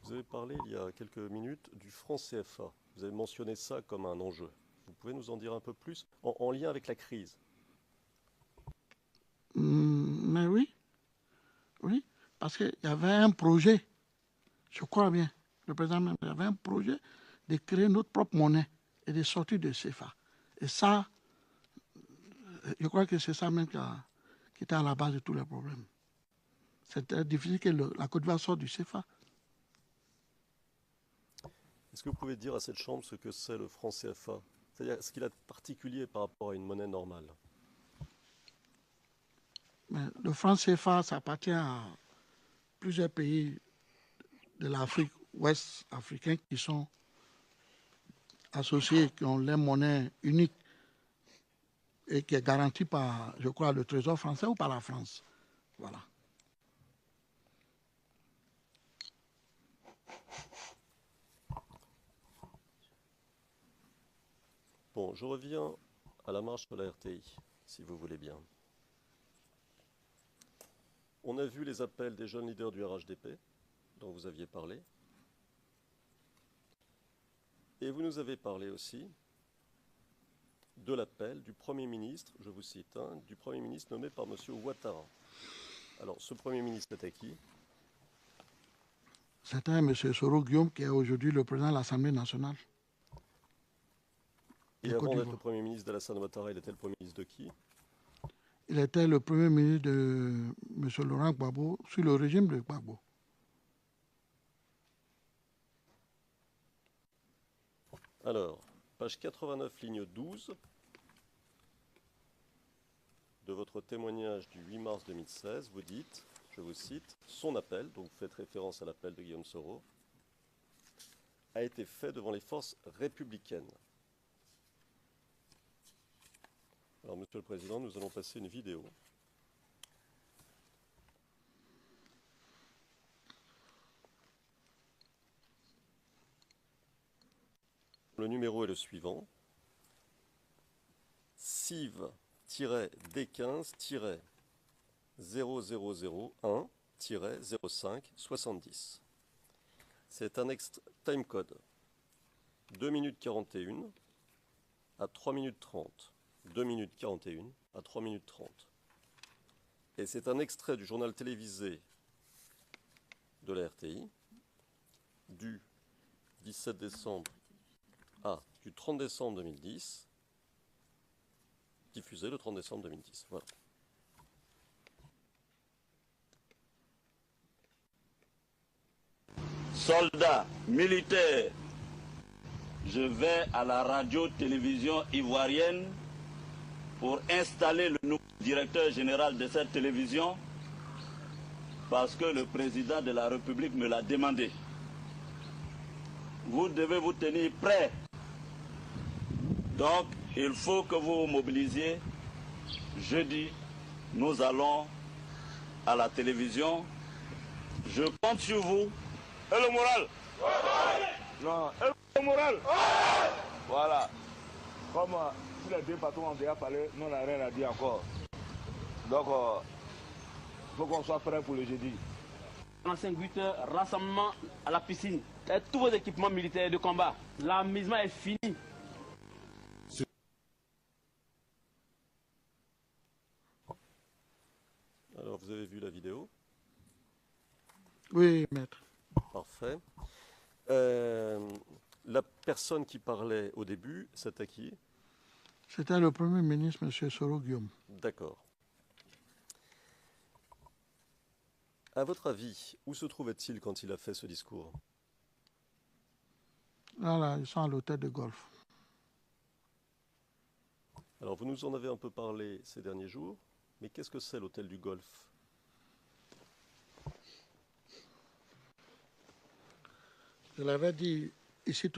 Vous avez parlé il y a quelques minutes du franc CFA. Vous avez mentionné ça comme un enjeu. Vous pouvez nous en dire un peu plus en lien avec la crise? Mais oui, oui, parce qu'il y avait un projet, je crois bien, le président même, il y avait un projet de créer notre propre monnaie et de sortir de CFA. Et ça, je crois que c'est ça même qui était à la base de tous les problèmes. C'était difficile que la Côte d'Ivoire sorte du CFA. Est-ce que vous pouvez dire à cette chambre ce que c'est le franc CFA? C'est-à-dire ce qu'il a de particulier par rapport à une monnaie normale? Mais le franc CFA, ça appartient à plusieurs pays de l'Afrique ouest africaine qui sont associés, qui ont leur monnaie unique et qui est garantie par, je crois, le Trésor français ou par la France. Voilà. Bon, je reviens à la marche sur la RTI, si vous voulez bien. On a vu les appels des jeunes leaders du RHDP, dont vous aviez parlé. Et vous nous avez parlé aussi de l'appel du Premier ministre, je vous cite, du Premier ministre nommé par M. Ouattara. Alors, ce Premier ministre était qui? C'était M. Soro Guillaume, qui est aujourd'hui le président de l'Assemblée nationale. Et avant d'être le Premier ministre d'Alassane Ouattara, il était le Premier ministre de qui? Il était le Premier ministre de M. Laurent Gbagbo sous le régime de Gbagbo. Alors, page 89, ligne 12 de votre témoignage du 8 mars 2016, vous dites, je vous cite, son appel, donc vous faites référence à l'appel de Guillaume Soro, a été fait devant les forces républicaines. Alors, Monsieur le Président, nous allons passer une vidéo. Le numéro est le suivant. CIV-0001-0570. C'est un time code. 2 minutes 41 à 3 minutes 30. 2 minutes 41 à 3 minutes 30. Et c'est un extrait du journal télévisé de la RTI du 17 décembre du 30 décembre 2010, diffusé le 30 décembre 2010. Voilà. Soldats, militaires, je vais à la radio-télévision ivoirienne pour installer le nouveau directeur général de cette télévision parce que le président de la République me l'a demandé. Vous devez vous tenir prêts. Donc, il faut que vous vous mobilisiez. Jeudi, nous allons à la télévision. Je compte sur vous. Et le moral? Non, et le moral? Voilà. Comme tous les deux patrons ont déjà parlé, nous n'avons rien à dire encore. Donc, il faut qu'on soit prêt pour le jeudi. 45 heures, rassemblement à la piscine. Et tous vos équipements militaires de combat. L'amusement est fini. Alors, vous avez vu la vidéo? Oui, maître. Parfait. La personne qui parlait au début, c'était qui? C'était le Premier ministre, M. Soro Guillaume. D'accord. À votre avis, où se trouvait-il quand il a fait ce discours? Là, ils sont à l'hôtel de golf. Alors, vous nous en avez un peu parlé ces derniers jours, mais qu'est-ce que c'est l'hôtel du Golfe? Je l'avais dit ici,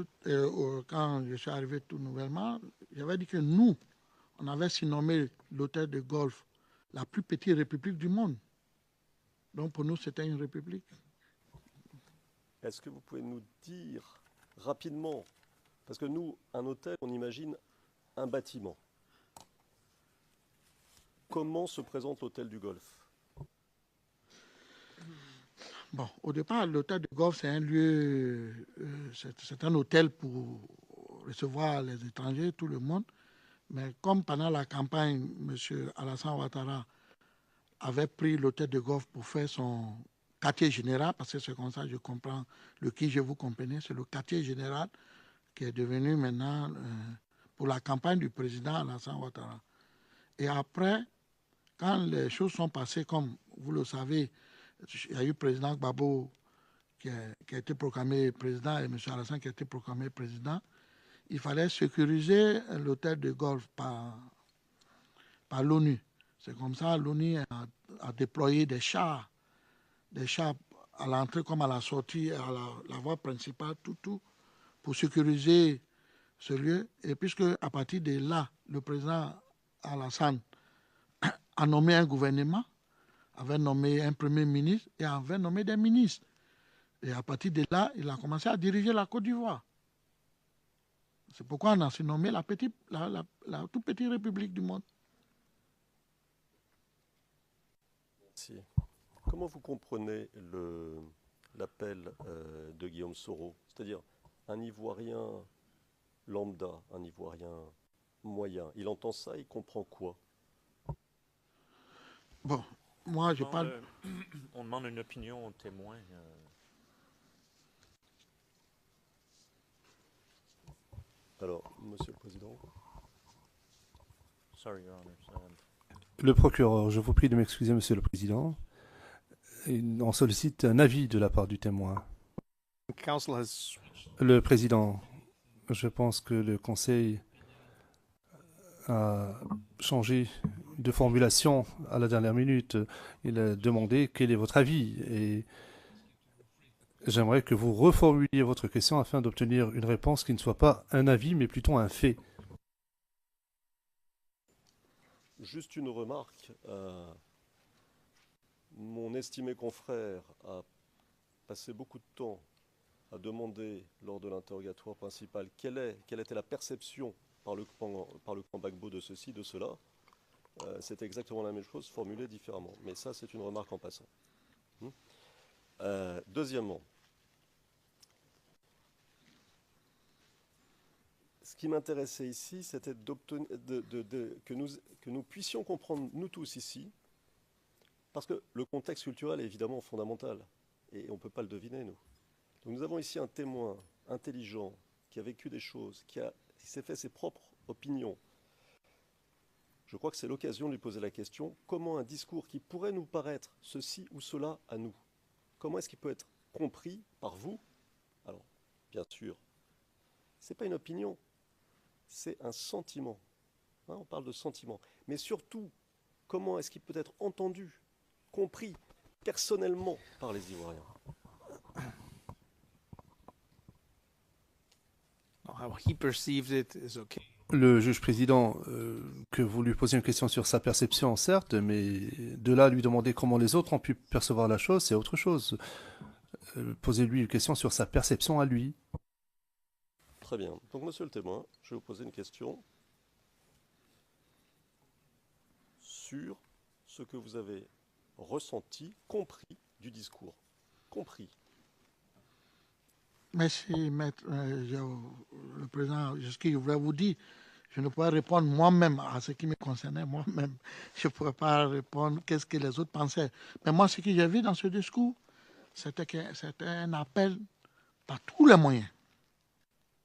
quand je suis arrivé tout nouvellement, j'avais dit que nous, on avait surnommé l'hôtel de golf la plus petite république du monde. Donc pour nous, c'était une république. Est-ce que vous pouvez nous dire rapidement, parce que nous, un hôtel, on imagine un bâtiment. Comment se présente l'hôtel du Golfe? Bon, au départ, l'hôtel de golf, c'est un lieu, c'est un hôtel pour recevoir les étrangers, tout le monde. Mais comme pendant la campagne, M. Alassane Ouattara avait pris l'hôtel de golf pour faire son quartier général, parce que c'est comme ça que je comprends le qui je vous comprenez, c'est le quartier général qui est devenu maintenant pour la campagne du président Alassane Ouattara. Et après, quand les choses sont passées, comme vous le savez, il y a eu le président Gbagbo qui a été proclamé président et M. Alassane qui a été proclamé président, il fallait sécuriser l'hôtel de golf par l'ONU. C'est comme ça l'ONU a déployé des chars à l'entrée comme à la sortie, à la voie principale, tout, pour sécuriser ce lieu. Et puisque à partir de là, le président Alassane a nommé un gouvernement, avait nommé un premier ministre et avait nommé des ministres. Et à partir de là, il a commencé à diriger la Côte d'Ivoire. C'est pourquoi on a surnommé la toute petite république du monde. Merci. Comment vous comprenez l'appel de Guillaume Soro? C'est-à-dire un Ivoirien lambda, un Ivoirien moyen. Il entend ça, il comprend quoi? Bon, moi je parle... On demande une opinion au témoin. Alors, Monsieur le Président. Sorry, Your Honor. Le procureur, je vous prie de m'excuser, Monsieur le Président. On sollicite un avis de la part du témoin. Le Président, je pense que le Conseil a changé de formulation à la dernière minute. Il a demandé quel est votre avis et j'aimerais que vous reformuliez votre question afin d'obtenir une réponse qui ne soit pas un avis mais plutôt un fait. Juste une remarque. Mon estimé confrère a passé beaucoup de temps à demander lors de l'interrogatoire principal quelle était la perception par le camp Gbagbo de ceci, de cela. C'est exactement la même chose, formulée différemment. Mais ça, c'est une remarque en passant. Deuxièmement, ce qui m'intéressait ici, c'était que nous puissions comprendre, nous tous ici, parce que le contexte culturel est évidemment fondamental, et on ne peut pas le deviner, nous. Donc nous avons ici un témoin intelligent, qui a vécu des choses, qui s'est fait ses propres opinions. Je crois que c'est l'occasion de lui poser la question, comment un discours qui pourrait nous paraître ceci ou cela à nous, comment est-ce qu'il peut être compris par vous? Alors, bien sûr, ce n'est pas une opinion, c'est un sentiment. Hein, on parle de sentiment. Mais surtout, comment est-ce qu'il peut être entendu, compris personnellement par les Ivoiriens? How he perceives it is okay. Le juge président, que vous lui posiez une question sur sa perception, certes, mais de là, lui demander comment les autres ont pu percevoir la chose, c'est autre chose. Posez-lui une question sur sa perception à lui. Très bien. Donc, monsieur le témoin, je vais vous poser une question sur ce que vous avez ressenti, compris du discours. Compris. Merci, maître. Le président, ce que je voulais vous dire, je ne pourrais répondre moi-même à ce qui me concernait, moi-même. Je ne pourrais pas répondre qu'est-ce que les autres pensaient. Mais moi, ce que j'ai vu dans ce discours, c'était un appel par tous les moyens.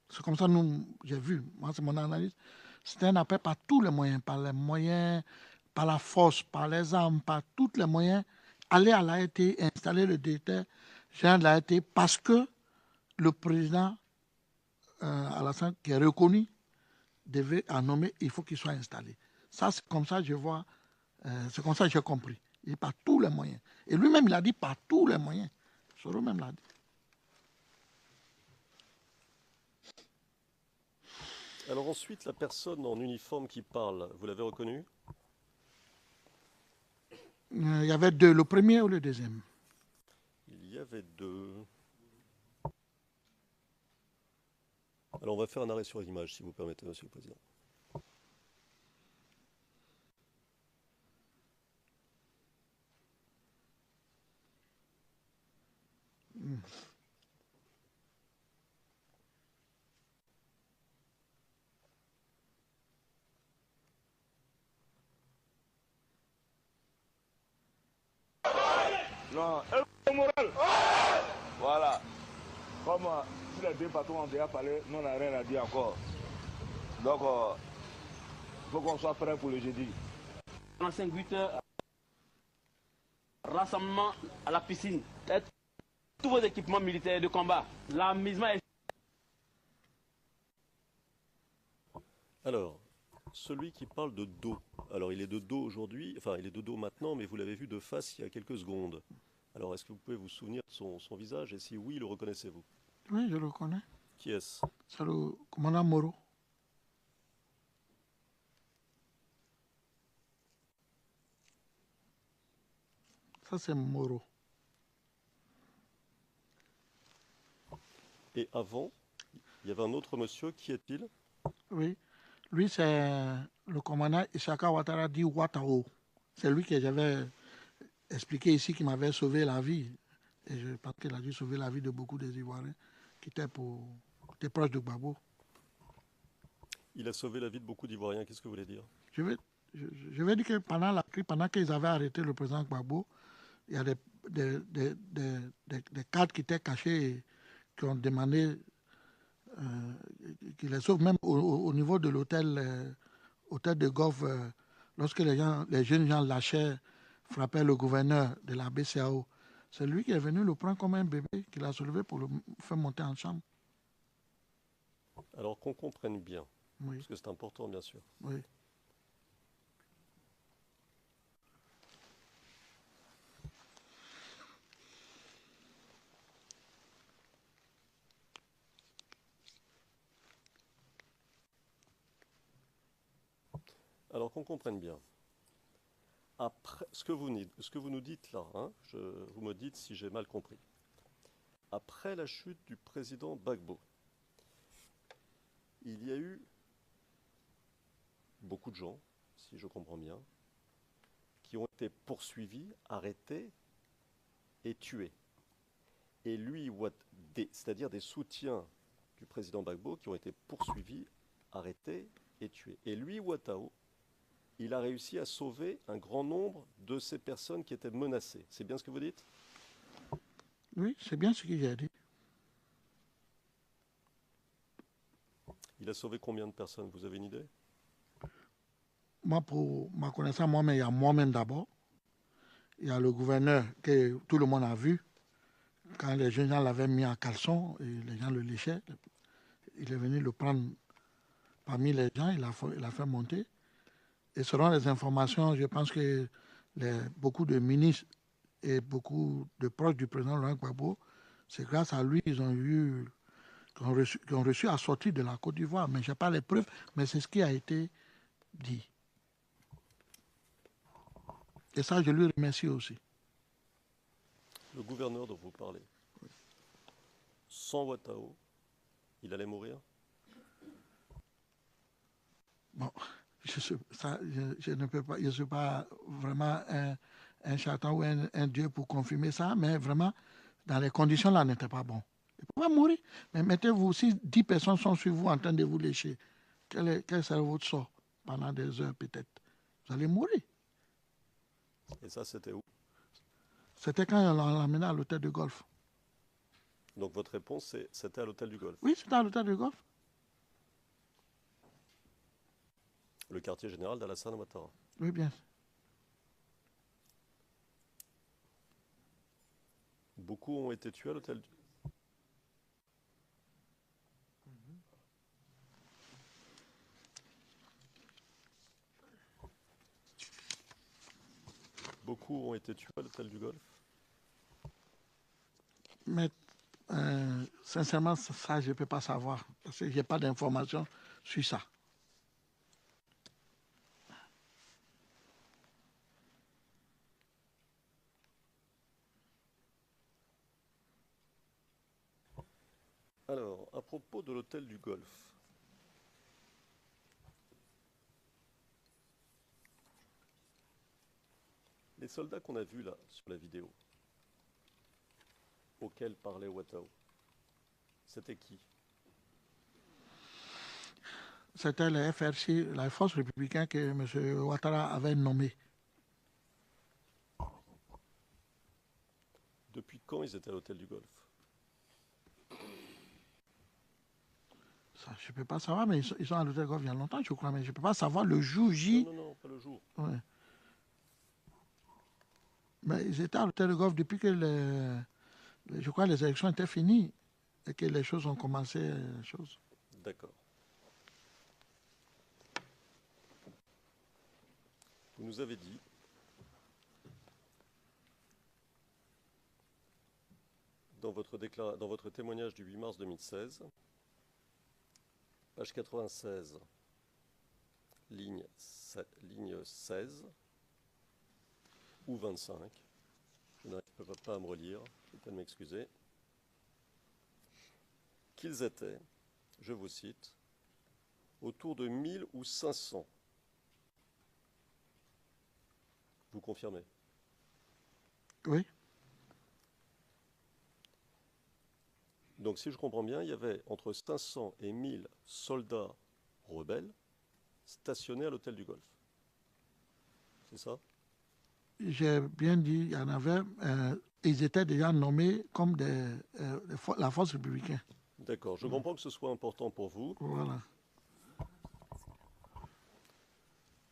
C'est comme ça que j'ai vu, moi c'est mon analyse. C'était un appel par tous les moyens, par la force, par les armes, par tous les moyens. Aller à l'AET, installer le directeur général de l'AET parce que le président Alassane, qui est reconnu, devait en nommer, il faut qu'il soit installé. Ça, c'est comme ça que je vois, c'est comme ça que j'ai compris. Il dit par tous les moyens. Et lui-même, il a dit par tous les moyens. Soro même l'a dit. Alors ensuite, la personne en uniforme qui parle, vous l'avez reconnue? Il y avait deux, le premier ou le deuxième? Il y avait deux. Alors on va faire un arrêt sur l'image, si vous permettez, monsieur le président. Non, le moral. Voilà. Comme si les deux patrons ont déjà parlé, nous n'avons rien à dire encore. Donc, il faut qu'on soit prêt pour le jeudi. 45 heures, rassemblement à la piscine. Et tous vos équipements militaires de combat. L'amusement est... Alors, celui qui parle de dos. Alors, il est de dos aujourd'hui, enfin, il est de dos maintenant, mais vous l'avez vu de face il y a quelques secondes. Alors, est-ce que vous pouvez vous souvenir de son visage? Et si oui, le reconnaissez-vous? Oui, je le connais. Qui est-ce? C'est le commandant Moro. Ça, c'est Moro. Et avant, il y avait un autre monsieur. Qui est-il? Oui. Lui, c'est le commandant Isaka Ouattara dit Ouattao. C'est lui que j'avais expliqué ici qui m'avait sauvé la vie. Et je pense qu'il a dû sauver la vie de beaucoup des Ivoiriens qui étaient proches de Gbagbo. Il a sauvé la vie de beaucoup d'Ivoiriens. Qu'est-ce que vous voulez dire? Je vais dire que pendant la crise, pendant qu'ils avaient arrêté le président Gbagbo, il y a des cadres qui étaient cachés et qui ont demandé qu'ils les sauvent, même au niveau de l'hôtel de golf, lorsque les jeunes gens lâchaient, frappaient le gouverneur de la BCAO. C'est lui qui est venu le prendre comme un bébé, qu'il a soulevé pour le faire monter en chambre. Alors qu'on comprenne bien, Oui, parce que c'est important bien sûr. oui. Alors qu'on comprenne bien. Après, ce que vous nous dites là, hein, vous me dites si j'ai mal compris. Après la chute du président Gbagbo, il y a eu beaucoup de gens, si je comprends bien, qui ont été poursuivis, arrêtés et tués. Et lui, c'est-à-dire des soutiens du président Gbagbo qui ont été poursuivis, arrêtés et tués. Et lui, Ouattao, il a réussi à sauver un grand nombre de ces personnes qui étaient menacées. C'est bien ce que vous dites? Oui, c'est bien ce que j'ai dit. Il a sauvé combien de personnes? Vous avez une idée? Moi, pour ma connaissance, moi-même, il y a moi-même d'abord. Il y a le gouverneur que tout le monde a vu. Quand les jeunes gens l'avaient mis en caleçon et les gens le léchaient, il est venu le prendre parmi les gens, il a fait monter. Et selon les informations, je pense que beaucoup de ministres et beaucoup de proches du président Laurent Gbagbo, c'est grâce à lui qu'ils ont reçu à sortir de la Côte d'Ivoire. Mais je n'ai pas les preuves, mais c'est ce qui a été dit. Et ça, je lui remercie aussi. Le gouverneur dont vous parlez, sans Ouattao, il allait mourir? Bon, je ne peux pas, je ne suis pas vraiment un charlatan ou un dieu pour confirmer ça, mais vraiment, dans les conditions là, n'était pas bon. Il ne peut pas mourir. Mais mettez-vous, si 10 personnes sont sur vous en train de vous lécher, quel sera votre sort pendant des heures peut-être? Vous allez mourir. Et ça, c'était où? C'était quand on l'a emmené à l'hôtel de golf. Donc votre réponse, c'était à l'hôtel du Golfe, Oui, c'était à l'hôtel de golf. le quartier général d'Alassane Ouattara. Oui, bien. Beaucoup ont été tués à l'hôtel du... Beaucoup ont été tués à l'hôtel du Golfe. Mais sincèrement, ça, je ne peux pas savoir, parce que je n'ai pas d'informations sur ça. Alors, à propos de l'hôtel du Golfe, les soldats qu'on a vus là, sur la vidéo, auquel parlait Ouattao, c'était qui? C'était le FRC, la force républicaine que M. Ouattara avait nommée. Depuis quand ils étaient à l'hôtel du Golfe? Ça, je ne peux pas savoir, mais ils sont à l'hôtel Golfe il y a longtemps, je crois, mais je ne peux pas savoir le jour J. Non, non, non, pas le jour. Ouais. Mais ils étaient à l'hôtel Golfe depuis que je crois les élections étaient finies et que les choses ont commencé. D'accord. Vous nous avez dit dans votre témoignage du 8 mars 2016, page 96, ligne 16 ou 25, je n'arrive pas à me relire, je vais m'excuser, qu'ils étaient, je vous cite, autour de 1000 ou 500. Vous confirmez? Oui. Donc si je comprends bien, il y avait entre 500 et 1000 soldats rebelles stationnés à l'hôtel du Golfe. C'est ça? J'ai bien dit, il y en avait, ils étaient déjà nommés comme la force républicaine. D'accord, je comprends que ce soit important pour vous. Voilà.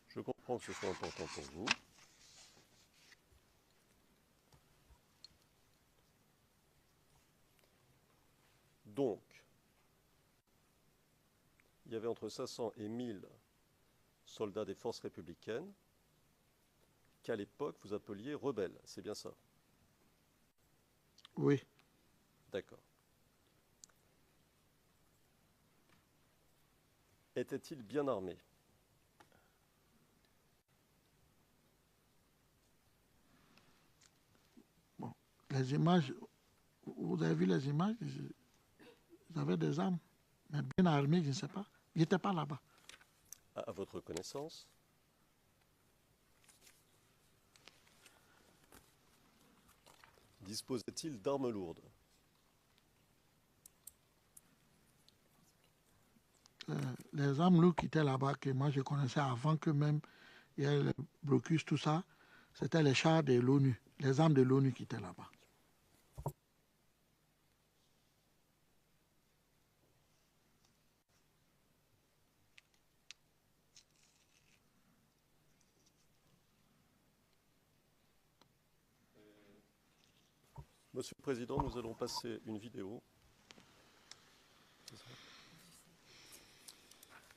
Je comprends que ce soit important pour vous. Donc, il y avait entre 500 et 1000 soldats des forces républicaines qu'à l'époque vous appeliez rebelles, c'est bien ça? Oui. D'accord. Étaient-ils bien armés? Bon, les images, vous avez vu les images, ils avaient des armes, mais bien armés, je ne sais pas. Ils n'étaient pas là-bas. À votre connaissance? Disposaient-ils d'armes lourdes? Les armes lourdes qui étaient là-bas, que moi je connaissais avant que même il y ait le blocus, tout ça, c'était les chars de l'ONU, les armes de l'ONU qui étaient là-bas. Monsieur le Président, nous allons passer une vidéo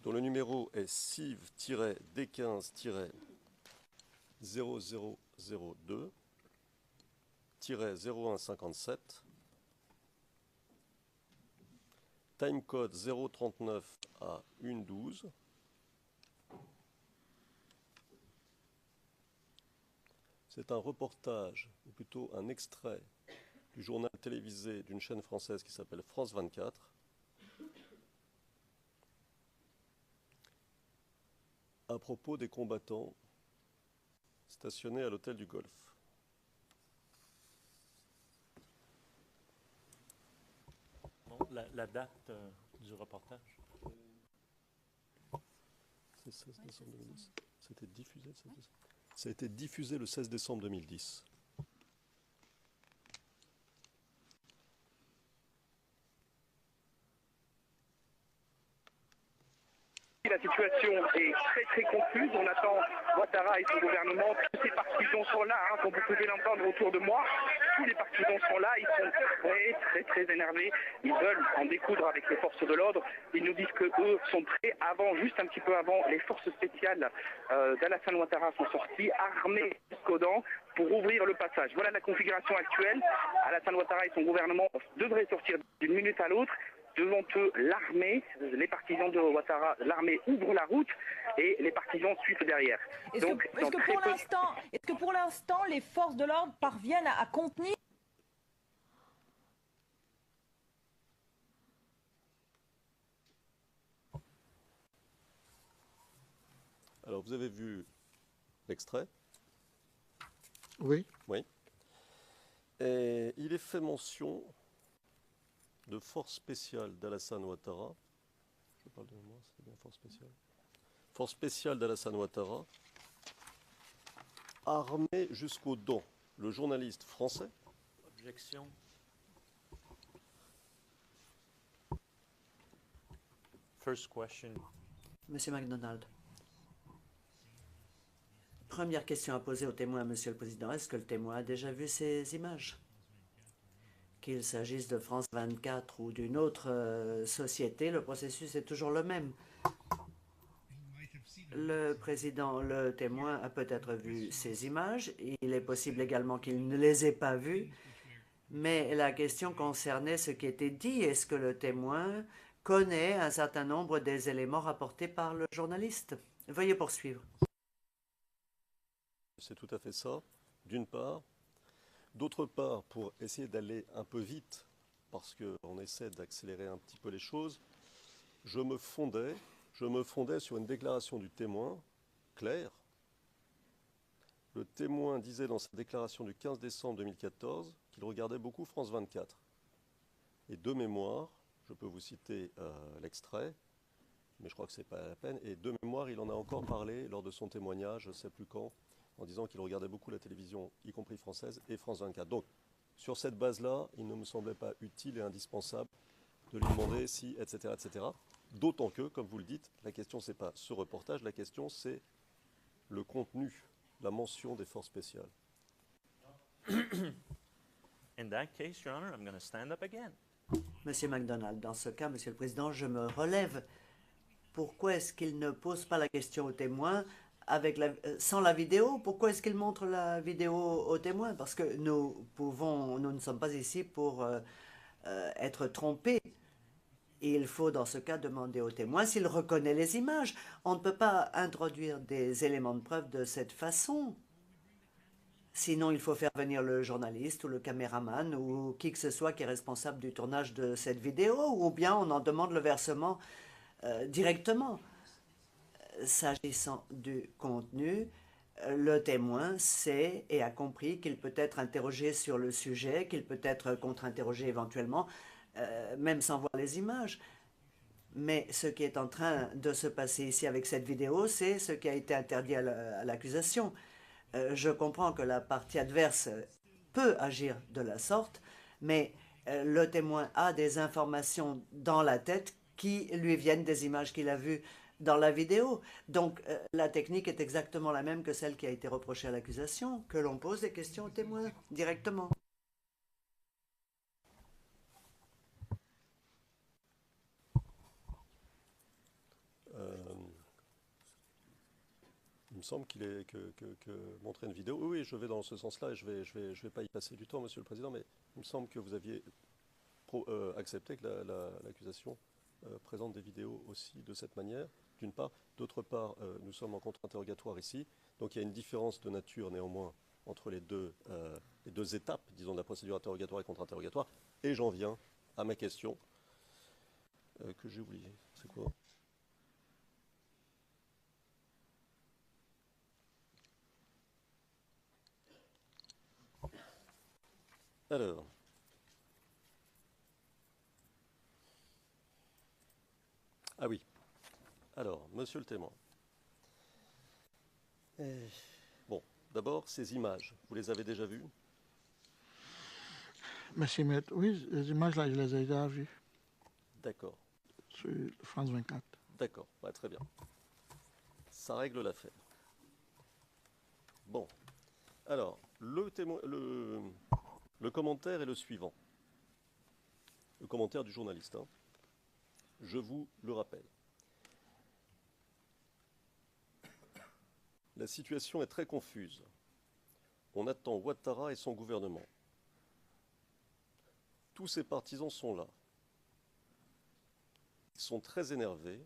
dont le numéro est CIV-D15-0002-0157, timecode 039 à 112. C'est un reportage, ou plutôt un extrait du journal télévisé d'une chaîne française qui s'appelle France 24, à propos des combattants stationnés à l'hôtel du Golfe. Non, la date du reportage. C'est 16 décembre 2010. C'était diffusé le 16 décembre. Ça a été diffusé le 16 décembre 2010. La situation est très très confuse. On attend Ouattara et son gouvernement. Tous ces partisans sont là, hein, comme vous pouvez l'entendre autour de moi. Tous les partisans sont là. Ils sont très très très énervés. Ils veulent en découdre avec les forces de l'ordre. Ils nous disent qu'eux sont prêts. Juste un petit peu avant, les forces spéciales d'Alassane Ouattara sont sorties, armées jusqu'aux dents, pour ouvrir le passage. Voilà la configuration actuelle. Alassane Ouattara et son gouvernement devraient sortir d'une minute à l'autre. Devant eux, l'armée, les partisans de Ouattara, l'armée ouvre la route et les partisans suivent derrière. Est-ce que pour l'instant, les forces de l'ordre parviennent à contenir? Alors, vous avez vu l'extrait? Oui. Oui. Et Et il est fait mention de force spéciale d'Alassane Ouattara. Je parle de moi, c'est bien force spéciale. Force spéciale d'Alassane Ouattara, armée jusqu'aux dents. Le journaliste français. Objection. First question. Monsieur MacDonald. Première question à poser au témoin, Monsieur le Président. Est-ce que le témoin a déjà vu ces images? Qu'il s'agisse de France 24 ou d'une autre société, le processus est toujours le même. Le président, le témoin, a peut-être vu ces images. Il est possible également qu'il ne les ait pas vues. Mais la question concernait ce qui était dit. Est-ce que le témoin connaît un certain nombre des éléments rapportés par le journaliste? Veuillez poursuivre. C'est tout à fait ça, d'une part. D'autre part, pour essayer d'aller un peu vite, parce qu'on essaie d'accélérer un petit peu les choses, je me fondais sur une déclaration du témoin, claire. Le témoin disait dans sa déclaration du 15 décembre 2014 qu'il regardait beaucoup France 24. Et de mémoire, je peux vous citer l'extrait, mais je crois que ce n'est pas la peine, et de mémoire, il en a encore parlé lors de son témoignage, je ne sais plus quand, en disant qu'il regardait beaucoup la télévision, y compris française, et France 24. Donc, sur cette base-là, il ne me semblait pas utile et indispensable de lui demander si, etc., etc. D'autant que, comme vous le dites, la question, ce n'est pas ce reportage, la question, c'est le contenu, la mention des forces spéciales. In that case, Your Honor, I'm going to stand up again. Monsieur MacDonald, dans ce cas, Monsieur le Président, je me relève. Pourquoi est-ce qu'il ne pose pas la question au témoin sans la vidéo? Pourquoi est-ce qu'il montre la vidéo au témoin? Parce que nous ne sommes pas ici pour être trompés. Il faut dans ce cas demander au témoin s'il reconnaît les images. On ne peut pas introduire des éléments de preuve de cette façon. Sinon, il faut faire venir le journaliste ou le caméraman ou qui que ce soit qui est responsable du tournage de cette vidéo, ou bien on en demande le versement directement. S'agissant du contenu, le témoin sait et a compris qu'il peut être interrogé sur le sujet, qu'il peut être contre-interrogé éventuellement, même sans voir les images. Mais ce qui est en train de se passer ici avec cette vidéo, c'est ce qui a été interdit à l'accusation. Je comprends que la partie adverse peut agir de la sorte, mais le témoin a des informations dans la tête qui lui viennent des images qu'il a vues dans la vidéo. Donc la technique est exactement la même que celle qui a été reprochée à l'accusation, que l'on pose des questions au témoin directement. Il me semble qu'il est que montrer une vidéo. Oui, je vais dans ce sens-là et je vais pas y passer du temps, Monsieur le Président, mais il me semble que vous aviez accepté que l'accusation présente des vidéos aussi de cette manière, d'une part. D'autre part, nous sommes en contre-interrogatoire ici, donc il y a une différence de nature néanmoins entre les deux étapes, disons, de la procédure interrogatoire et contre-interrogatoire. Et j'en viens à ma question que j'ai oubliée. C'est quoi ? Alors, ah oui, alors, monsieur le témoin. Bon, d'abord, ces images, vous les avez déjà vues? Merci, maître. Oui, les images là, je les ai déjà vues. D'accord. Sur France 24. D'accord, bah, très bien. Ça règle l'affaire. Bon, alors, le commentaire est le suivant. Le commentaire du journaliste. Hein. Je vous le rappelle. La situation est très confuse. On attend Ouattara et son gouvernement. Tous ses partisans sont là. Ils sont très énervés.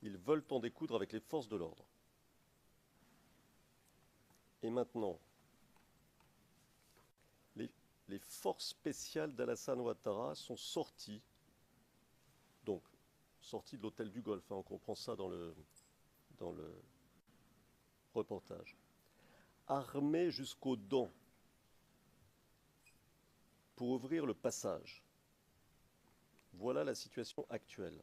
Ils veulent en découdre avec les forces de l'ordre. Et maintenant, les forces spéciales d'Alassane Ouattara sont sorties, donc sorties de l'hôtel du Golfe, hein, on comprend ça dans le reportage, armées jusqu'aux dents, pour ouvrir le passage. Voilà la situation actuelle.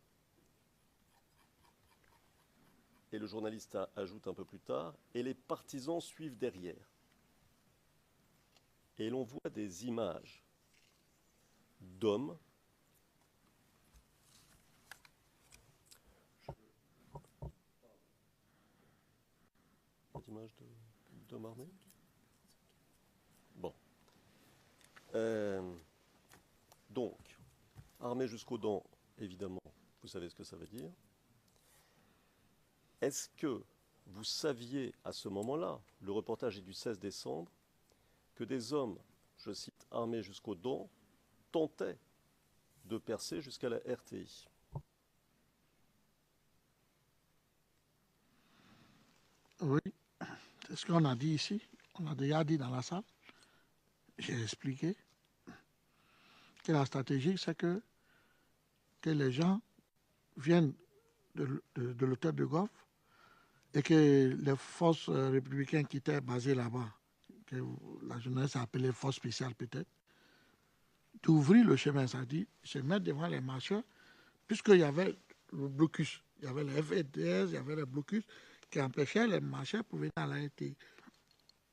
Et le journaliste ajoute un peu plus tard, et les partisans suivent derrière. Et l'on voit des images d'hommes d'homme armé. Bon. Donc, armé jusqu'aux dents, évidemment, vous savez ce que ça veut dire. Est-ce que vous saviez à ce moment-là, le reportage est du 16 décembre, que des hommes, je cite, armés jusqu'aux dents, tentaient de percer jusqu'à la RTI? Oui, c'est ce qu'on a dit ici. On a déjà dit dans la salle. J'ai expliqué que la stratégie, c'est que les gens viennent de l'hôtel de Golfe et que les forces républicaines qui étaient basées là-bas, que la jeunesse a appelé force spéciale peut-être, d'ouvrir le chemin, c'est-à-dire se mettre devant les marcheurs, puisqu'il y avait le blocus, il y avait les FDS, il y avait les blocus qui empêchaient les marcheurs pour venir à la RTI.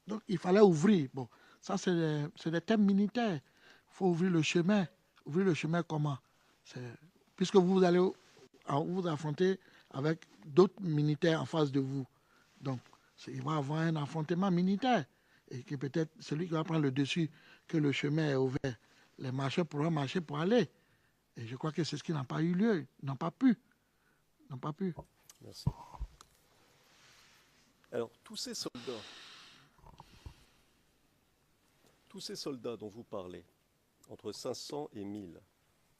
Donc il fallait ouvrir. Bon, ça c'est des thèmes militaires. Il faut ouvrir le chemin. Ouvrir le chemin comment? Puisque vous allez vous affronter avec d'autres militaires en face de vous. Donc il va y avoir un affrontement militaire. Et que peut-être celui qui va prendre le dessus, que le chemin est ouvert, les marcheurs pourront marcher pour aller. Et je crois que c'est ce qui n'a pas eu lieu. Ils n'ont pas pu. Ils n'ont pas pu. Merci. Alors, tous ces soldats dont vous parlez, entre 500 et 1000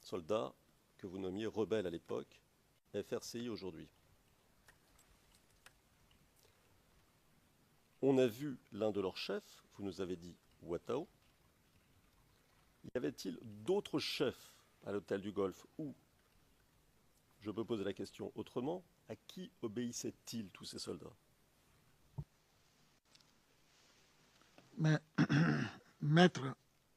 soldats que vous nommiez rebelles à l'époque, FRCI aujourd'hui. On a vu l'un de leurs chefs, vous nous avez dit Ouattao. Y avait-il d'autres chefs à l'hôtel du Golfe ou, je peux poser la question autrement, à qui obéissaient-ils tous ces soldats? Mais, maître,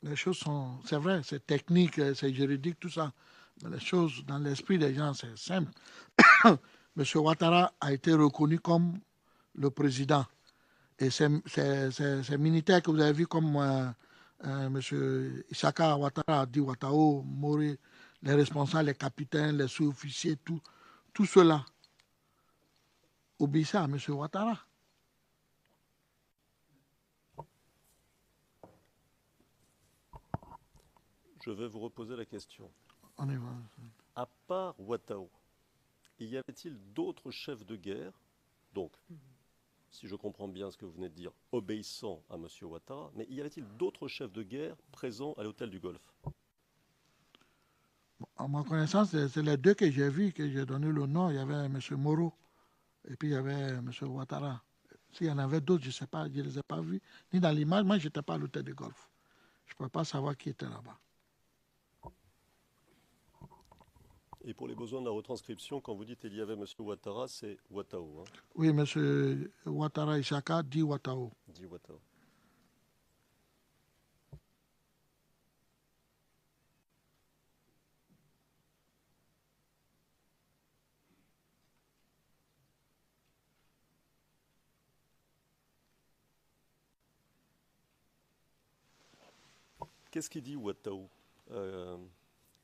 les choses sont, c'est vrai, c'est technique, c'est juridique, tout ça. Mais les choses, dans l'esprit des gens, c'est simple. M. Ouattara a été reconnu comme le président. Et ces militaires que vous avez vus comme M. Isaka Ouattara, dit Ouattao, Mori, les responsables, les capitaines, les sous-officiers, tout cela obéissait à M. Ouattara. Je vais vous reposer la question. On y va. À part Ouattao, y avait-il d'autres chefs de guerre, donc, si je comprends bien ce que vous venez de dire, obéissant à M. Ouattara, mais y avait-il d'autres chefs de guerre présents à l'hôtel du Golfe? À ma connaissance, c'est les deux que j'ai vus, que j'ai donné le nom. Il y avait M. Moro et puis il y avait M. Ouattara. S'il y en avait d'autres, je ne sais pas, je ne les ai pas vus. Ni dans l'image, moi, je n'étais pas à l'hôtel du Golfe. Je ne peux pas savoir qui était là-bas. Et pour les besoins de la retranscription, quand vous dites qu'il y avait M. Ouattara, c'est Ouattao. Hein? Oui, M. Ouattara Isaka dit Ouattao. Dit Ouattao. Qu'est-ce qu'il dit Ouattao?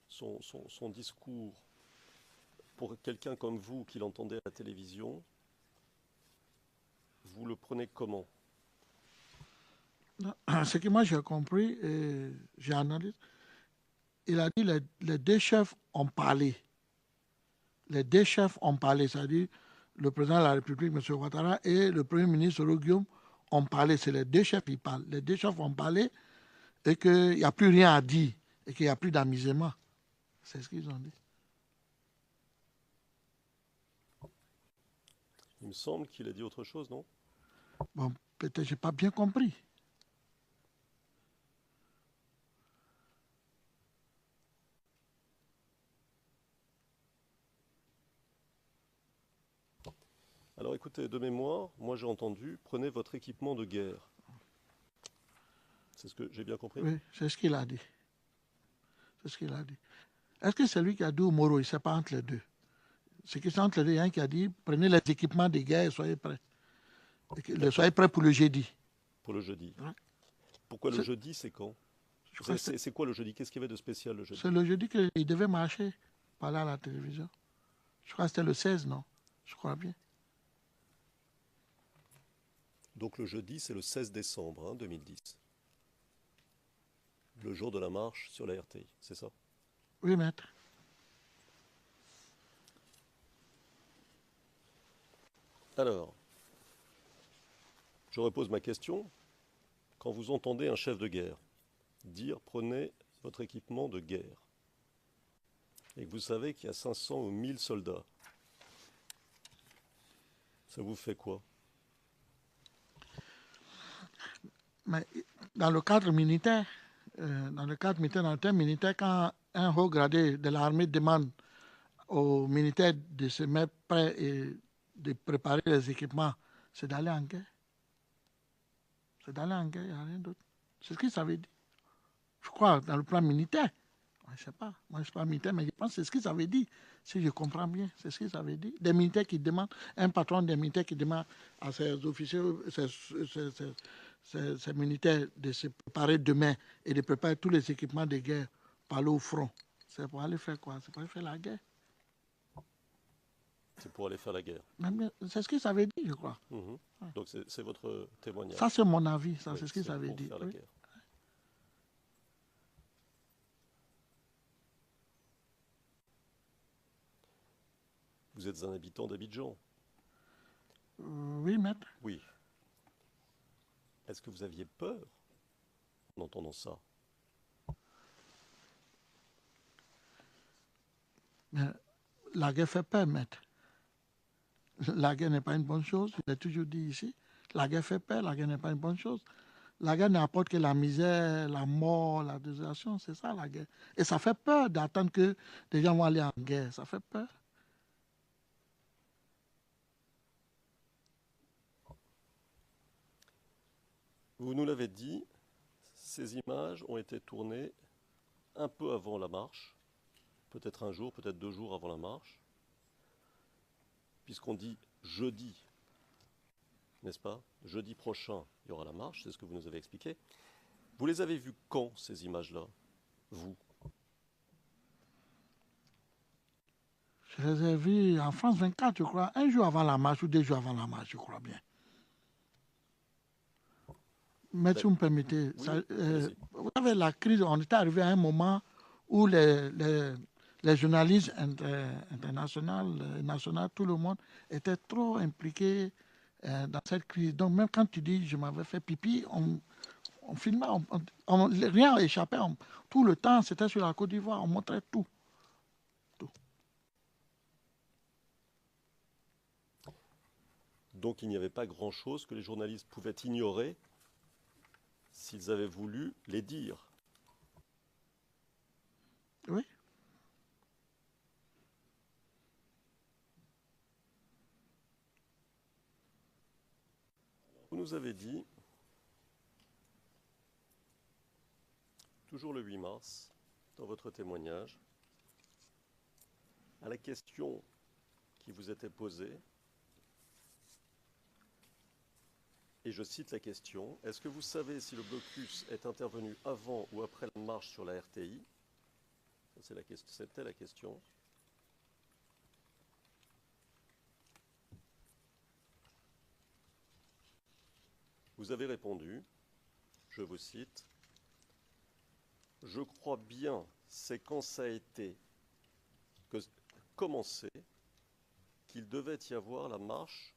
Son discours, pour quelqu'un comme vous qui l'entendez à la télévision, vous le prenez comment? Ce que moi j'ai compris et j'ai analysé, il a dit les deux chefs ont parlé. Les deux chefs ont parlé, c'est-à-dire le président de la République, M. Ouattara, et le Premier ministre Roguium ont parlé. C'est les deux chefs qui parlent. Les deux chefs ont parlé et qu'il n'y a plus rien à dire et qu'il n'y a plus d'amusement. C'est ce qu'ils ont dit. Il me semble qu'il a dit autre chose, non? Bon, peut-être je n'ai pas bien compris. Alors écoutez, de mémoire, moi j'ai entendu, prenez votre équipement de guerre. C'est ce que j'ai bien compris? Oui, c'est ce qu'il a dit. C'est ce qu'il a dit. Est-ce que c'est lui qui a dit au Moro, il ne sait pas entre les deux? C'est que c'est entre les deux, il y a un qui a dit, prenez les équipements de guerre et soyez prêts. Soyez prêts pour le jeudi. Pour le jeudi. Ouais. Pourquoi le jeudi, c'est quand? C'est quoi le jeudi? Qu'est-ce qu'il y avait de spécial le jeudi? C'est le jeudi qu'il devait marcher, parler à la télévision. Je crois que c'était le 16, non? Je crois bien. Donc le jeudi, c'est le 16 décembre 2010. Le jour de la marche sur la RTI, c'est ça? Oui, maître. Alors, je repose ma question. Quand vous entendez un chef de guerre dire « prenez votre équipement de guerre » et que vous savez qu'il y a 500 ou 1000 soldats, ça vous fait quoi? Mais dans le cadre militaire, dans le terme militaire, quand un haut gradé de l'armée demande aux militaires de se mettre prêts et de préparer les équipements, c'est d'aller en guerre. C'est d'aller en guerre, il n'y a rien d'autre. C'est ce qu'il s'avait dit. Je crois, dans le plan militaire. Je ne sais pas. Moi, je ne suis pas militaire, mais je pense que c'est ce qu'ils avaient dit. Si je comprends bien, c'est ce qu'ils avaient dit. Des militaires qui demandent, un patron des militaires qui demande à ses officiers, ses militaires de se préparer demain et de préparer tous les équipements de guerre pour aller au front. C'est pour aller faire quoi? C'est pour aller faire la guerre. C'est pour aller faire la guerre. C'est ce qu'ils avaient dit, je crois. Mmh. Ouais. Donc c'est votre témoignage. Ça, c'est mon avis. Ça, oui, c'est ce qu'ils avaient dit. Faire la guerre. Vous êtes un habitant d'Abidjan? Oui, maître. Oui. Est-ce que vous aviez peur en entendant ça? Mais la guerre fait peur, maître. La guerre n'est pas une bonne chose. Je l'ai toujours dit ici. La guerre fait peur, la guerre n'est pas une bonne chose. La guerre n'apporte que la misère, la mort, la désolation. C'est ça, la guerre. Et ça fait peur d'attendre que des gens vont aller en guerre. Ça fait peur. Vous nous l'avez dit, ces images ont été tournées un peu avant la marche, peut-être un jour, peut-être 2 jours avant la marche, puisqu'on dit jeudi, n'est-ce pas? Jeudi prochain, il y aura la marche, c'est ce que vous nous avez expliqué. Vous les avez vues quand, ces images-là, vous? Je les ai vues en France 24, je crois, un jour avant la marche ou 2 jours avant la marche, je crois bien. Mais si vous me permettez, oui, ça, vous savez, la crise, on était arrivé à un moment où les journalistes internationaux, nationaux, tout le monde était trop impliqué dans cette crise. Donc même quand tu dis je m'avais fait pipi, on filmait, rien échappait. Tout le temps, c'était sur la Côte d'Ivoire, on montrait tout. Donc il n'y avait pas grand-chose que les journalistes pouvaient ignorer s'ils avaient voulu les dire. Oui. Vous nous avez dit, toujours le 8 mars, dans votre témoignage, à la question qui vous était posée, et je cite la question, est-ce que vous savez si le blocus est intervenu avant ou après la marche sur la RTI? C'était la question. Vous avez répondu, je vous cite, « Je crois bien, c'est quand ça a été commencé qu'il devait y avoir la marche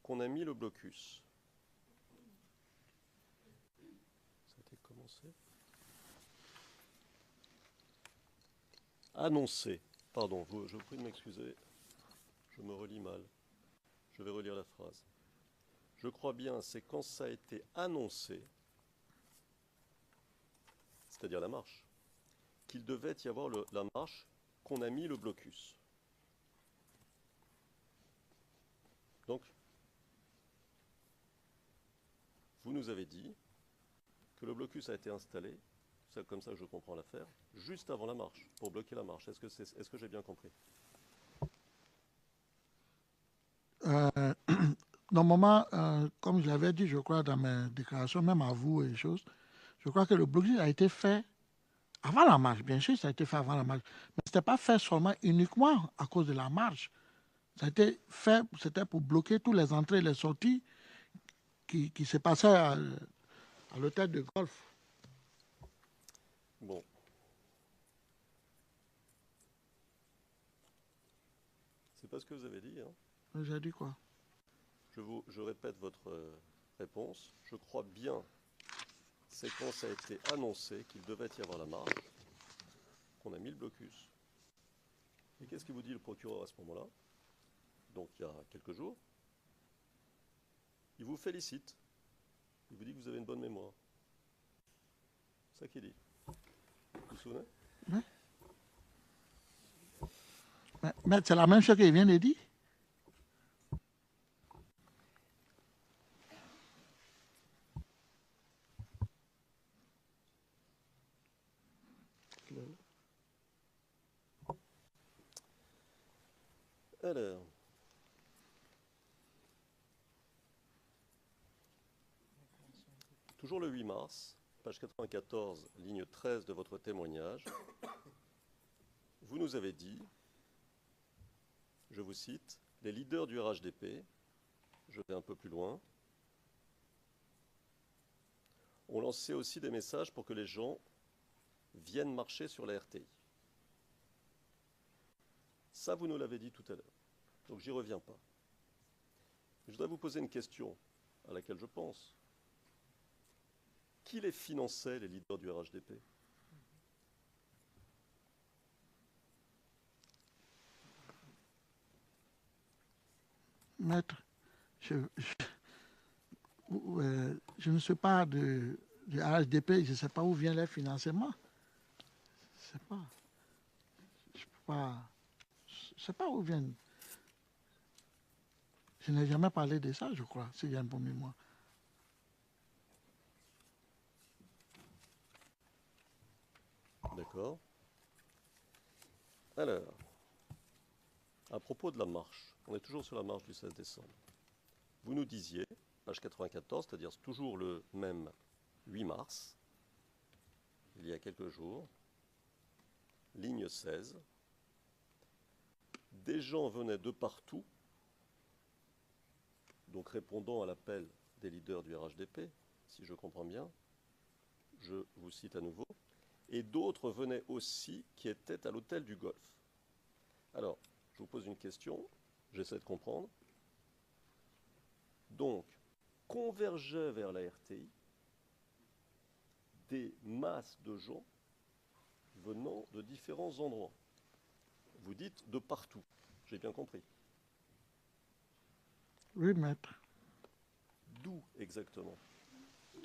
qu'on a mis le blocus. » Ça a été commencé. Annoncé. Pardon, je vous prie de m'excuser. Je me relis mal. Je vais relire la phrase. Je crois bien, c'est quand ça a été annoncé, c'est-à-dire la marche, qu'il devait y avoir la marche qu'on a mis le blocus. Donc, vous nous avez dit que le blocus a été installé, c'est comme ça que je comprends l'affaire, juste avant la marche, pour bloquer la marche. Est-ce que j'ai bien compris? Normalement, comme je l'avais dit, je crois, dans mes déclarations, même à vous et les choses, je crois que le blocus a été fait avant la marche. Bien sûr, ça a été fait avant la marche. Mais ce n'était pas fait seulement uniquement à cause de la marche. Ça a été fait, c'était pour bloquer toutes les entrées et les sorties qui se passaient à l'hôtel de golf. Bon. C'est pas ce que vous avez dit, hein? J'ai dit quoi? Je répète votre réponse. Je crois bien, c'est quand ça a été annoncé qu'il devait y avoir la marche, qu'on a mis le blocus. Et qu'est-ce qu'il vous dit le procureur à ce moment-là? Donc il y a quelques jours. Il vous félicite. Il vous dit que vous avez une bonne mémoire. C'est ça qu'il dit. Vous vous souvenez? Oui. Mais c'est la même chose qu'il vient de dire. Alors, toujours le 8 mars, page 94, ligne 13 de votre témoignage, vous nous avez dit, je vous cite, « Les leaders du RHDP, je vais un peu plus loin, ont lancé aussi des messages pour que les gens viennent marcher sur la RTI. » Ça, vous nous l'avez dit tout à l'heure. Donc, j'y reviens pas. Je voudrais vous poser une question à laquelle je pense. Qui les finançait, les leaders du RHDP? Maître, je ne sais pas du RHDP, je ne sais pas où vient les financements. Je ne sais pas. Je ne sais pas où viennent. Je n'ai jamais parlé de ça, je crois, s'il y a un bon mémoire. D'accord. Alors, à propos de la marche, on est toujours sur la marche du 16 décembre. Vous nous disiez, page 94, c'est-à-dire toujours le même 8 mars, il y a quelques jours, ligne 16, des gens venaient de partout, donc répondant à l'appel des leaders du RHDP, si je comprends bien, je vous cite à nouveau, et d'autres venaient aussi qui étaient à l'hôtel du Golfe. Alors, je vous pose une question, j'essaie de comprendre. Donc, convergeaient vers la RTI des masses de gens venant de différents endroits. Vous dites de partout, j'ai bien compris. Oui, maître. D'où exactement?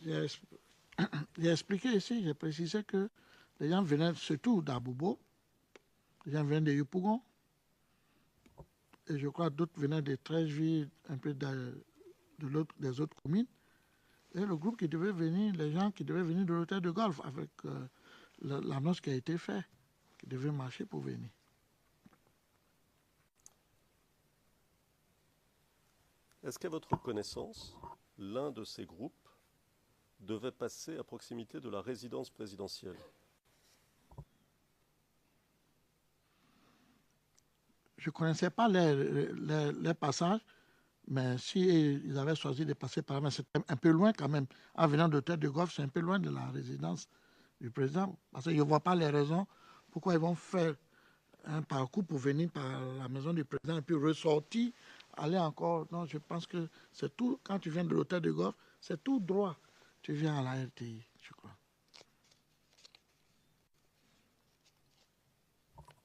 J'ai expliqué ici, j'ai précisé que les gens venaient surtout d'Abobo, les gens venaient de Yopougon, et je crois d'autres venaient des 13 villes, un peu des autres communes. Et le groupe qui devait venir, les gens qui devaient venir de l'hôtel de golf avec l'annonce qui a été faite, qui devaient marcher pour venir. Est-ce qu'à votre connaissance, l'un de ces groupes devait passer à proximité de la résidence présidentielle? Je ne connaissais pas les passages, mais si ils avaient choisi de passer par là, mais c'était un peu loin quand même. En venant de l'hôtel de golf, c'est un peu loin de la résidence du président, parce que je ne vois pas les raisons pourquoi ils vont faire un parcours pour venir par la maison du président et puis ressortir, aller encore. Non, je pense que c'est tout, quand tu viens de l'hôtel de golf, c'est tout droit. Tu viens à la RTI, je crois.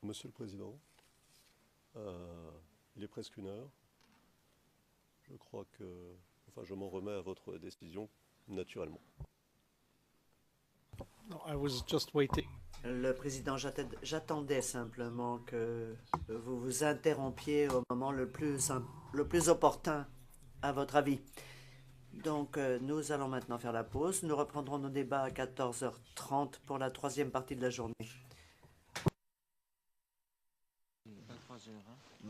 Monsieur le Président, il est presque 1 heure. Je crois que... Enfin, je m'en remets à votre décision naturellement. No, I was just waiting. Le Président, j'attendais simplement que vous vous interrompiez au moment le plus opportun, à votre avis. Donc, nous allons maintenant faire la pause. Nous reprendrons nos débats à 14h30 pour la troisième partie de la journée. 23 heures, hein.